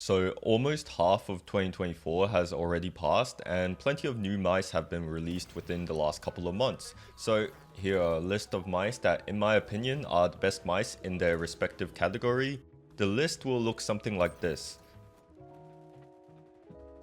So almost half of 2024 has already passed and plenty of new mice have been released within the last couple of months. So here are a list of mice that in my opinion are the best mice in their respective category. The list will look something like this.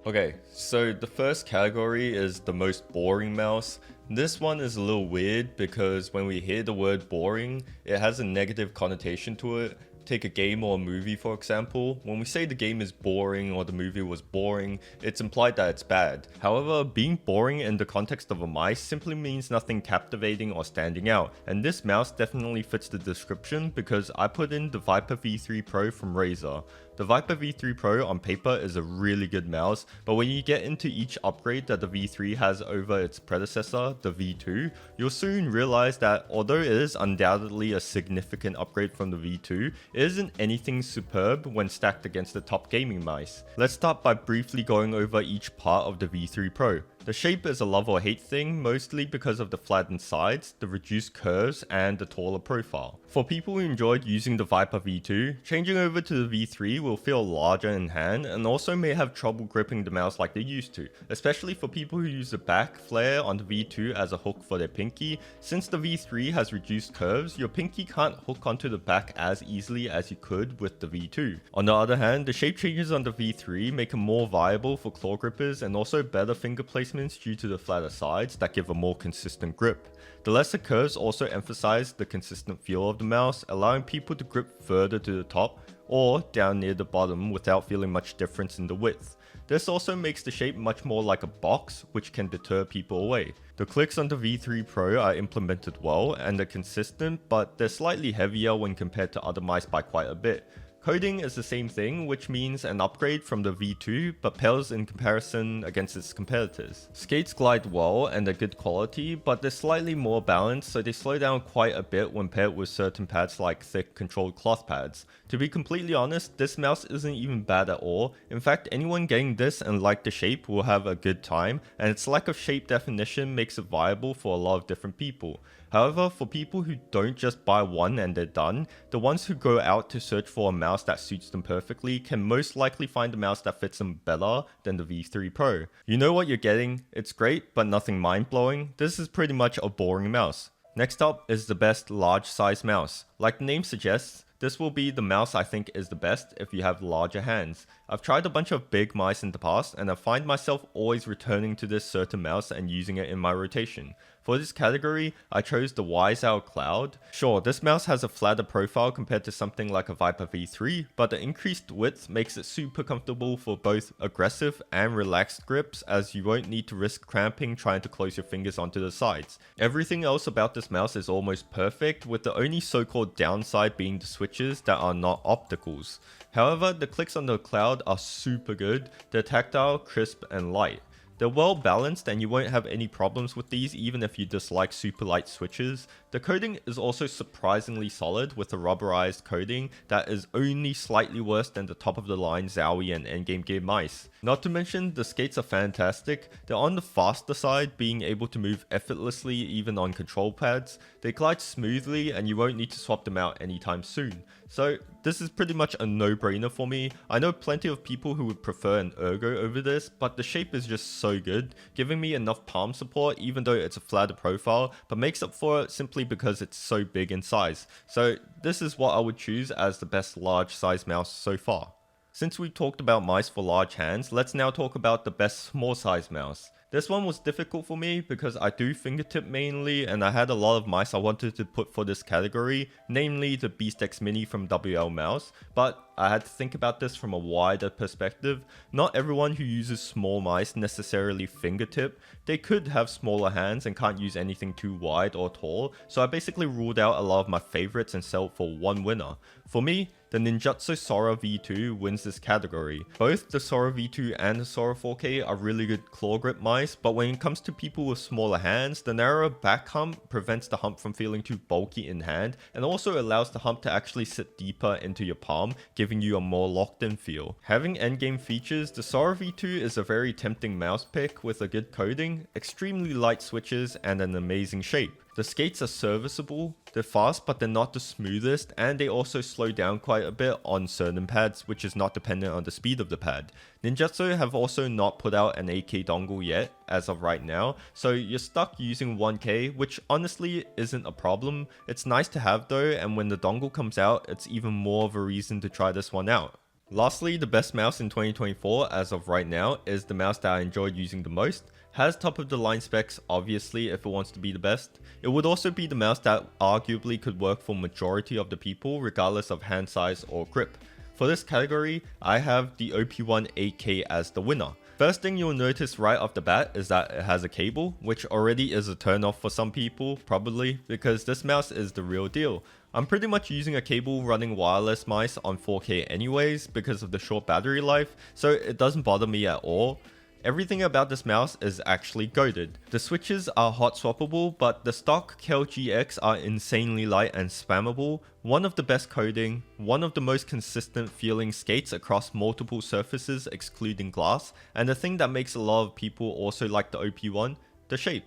Okay, so the first category is the most boring mouse. This one is a little weird because when we hear the word boring, it has a negative connotation to it. Take a game or a movie for example. When we say the game is boring or the movie was boring, it's implied that it's bad. However, being boring in the context of a mice simply means nothing captivating or standing out, and this mouse definitely fits the description because I put in the Viper V3 Pro from Razer. The Viper V3 Pro on paper is a really good mouse, but when you get into each upgrade that the V3 has over its predecessor, the V2, you'll soon realize that although it is undoubtedly a significant upgrade from the V2, it isn't anything superb when stacked against the top gaming mice. Let's start by briefly going over each part of the V3 Pro. The shape is a love or hate thing, mostly because of the flattened sides, the reduced curves, and the taller profile. For people who enjoyed using the Viper V2, changing over to the V3 will feel larger in hand and also may have trouble gripping the mouse like they used to, especially for people who use the back flare on the V2 as a hook for their pinky. Since the V3 has reduced curves, your pinky can't hook onto the back as easily as you could with the V2. On the other hand, the shape changes on the V3 make it more viable for claw grippers and also better finger placement due to the flatter sides that give a more consistent grip. The lesser curves also emphasize the consistent feel of the mouse, allowing people to grip further to the top or down near the bottom without feeling much difference in the width. This also makes the shape much more like a box, which can deter people away. The clicks on the V3 Pro are implemented well and are consistent, but they're slightly heavier when compared to other mice by quite a bit. Coding is the same thing, which means an upgrade from the V2 but pales in comparison against its competitors. Skates glide well and are good quality, but they're slightly more balanced, so they slow down quite a bit when paired with certain pads like thick controlled cloth pads. To be completely honest, this mouse isn't even bad at all. In fact, anyone getting this and like the shape will have a good time, and its lack of shape definition makes it viable for a lot of different people. However, for people who don't just buy one and they're done, the ones who go out to search for a mouse that suits them perfectly can most likely find a mouse that fits them better than the V3 Pro. You know what you're getting, it's great but nothing mind-blowing. This is pretty much a boring mouse. Next up is the best large size mouse. Like the name suggests, this will be the mouse I think is the best if you have larger hands. I've tried a bunch of big mice in the past and I find myself always returning to this certain mouse and using it in my rotation. For this category, I chose the WiseOwl Cloud. Sure, this mouse has a flatter profile compared to something like a Viper V3, but the increased width makes it super comfortable for both aggressive and relaxed grips, as you won't need to risk cramping trying to close your fingers onto the sides. Everything else about this mouse is almost perfect, with the only so-called downside being the switches that are not opticals. However, the clicks on the Cloud are super good, they're tactile, crisp, and light. They're well balanced and you won't have any problems with these even if you dislike super light switches. The coating is also surprisingly solid with a rubberized coating that is only slightly worse than the top of the line Zowie and Endgame Gear mice. Not to mention the skates are fantastic. They're on the faster side, being able to move effortlessly even on control pads. They glide smoothly and you won't need to swap them out anytime soon. So this is pretty much a no-brainer for me. I know plenty of people who would prefer an Ergo over this, but the shape is just so good, giving me enough palm support even though it's a flatter profile, but makes up for it simply because it's so big in size. So this is what I would choose as the best large size mouse so far. Since we talked about mice for large hands, let's now talk about the best small size mouse. This one was difficult for me because I do fingertip mainly and I had a lot of mice I wanted to put for this category, namely the Beast X Mini from WL Mouse, but I had to think about this from a wider perspective. Not everyone who uses small mice necessarily fingertip. They could have smaller hands and can't use anything too wide or tall, so I basically ruled out a lot of my favorites and settled for one winner. For me, the Ninjutsu Sora V2 wins this category. Both the Sora V2 and the Sora 4K are really good claw grip mice, but when it comes to people with smaller hands, the narrower back hump prevents the hump from feeling too bulky in hand and also allows the hump to actually sit deeper into your palm, giving you a more locked in feel. Having endgame features, the Sora V2 is a very tempting mouse pick with a good coding, extremely light switches, and an amazing shape. The skates are serviceable, they're fast but they're not the smoothest, and they also slow down quite a bit on certain pads, which is not dependent on the speed of the pad. Ninjutsu have also not put out an 8K dongle yet, as of right now, so you're stuck using 1K, which honestly isn't a problem. It's nice to have though, and when the dongle comes out, it's even more of a reason to try this one out. Lastly, the best mouse in 2024 as of right now is the mouse that I enjoyed using the most. Has top of the line specs obviously if it wants to be the best. It would also be the mouse that arguably could work for majority of the people regardless of hand size or grip. For this category, I have the OP1 8K as the winner. First thing you'll notice right off the bat is that it has a cable, which already is a turn off for some people, probably, because this mouse is the real deal. I'm pretty much using a cable running wireless mice on 4K anyways because of the short battery life, so it doesn't bother me at all. Everything about this mouse is actually goated. The switches are hot swappable, but the stock Kel GX are insanely light and spammable, one of the best coding, one of the most consistent feeling skates across multiple surfaces excluding glass, and the thing that makes a lot of people also like the OP1, the shape.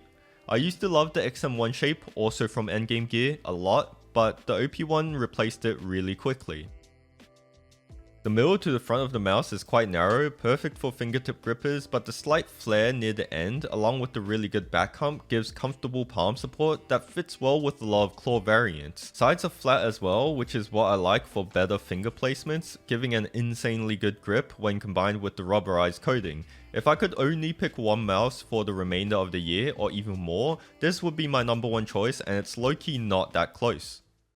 I used to love the XM1 shape, also from Endgame Gear, a lot, but the OP1 replaced it really quickly. The middle to the front of the mouse is quite narrow, perfect for fingertip grippers, but the slight flare near the end along with the really good back hump gives comfortable palm support that fits well with a lot of claw variants. Sides are flat as well, which is what I like for better finger placements, giving an insanely good grip when combined with the rubberized coating. If I could only pick one mouse for the remainder of the year or even more, this would be my number one choice, and it's low-key not that close.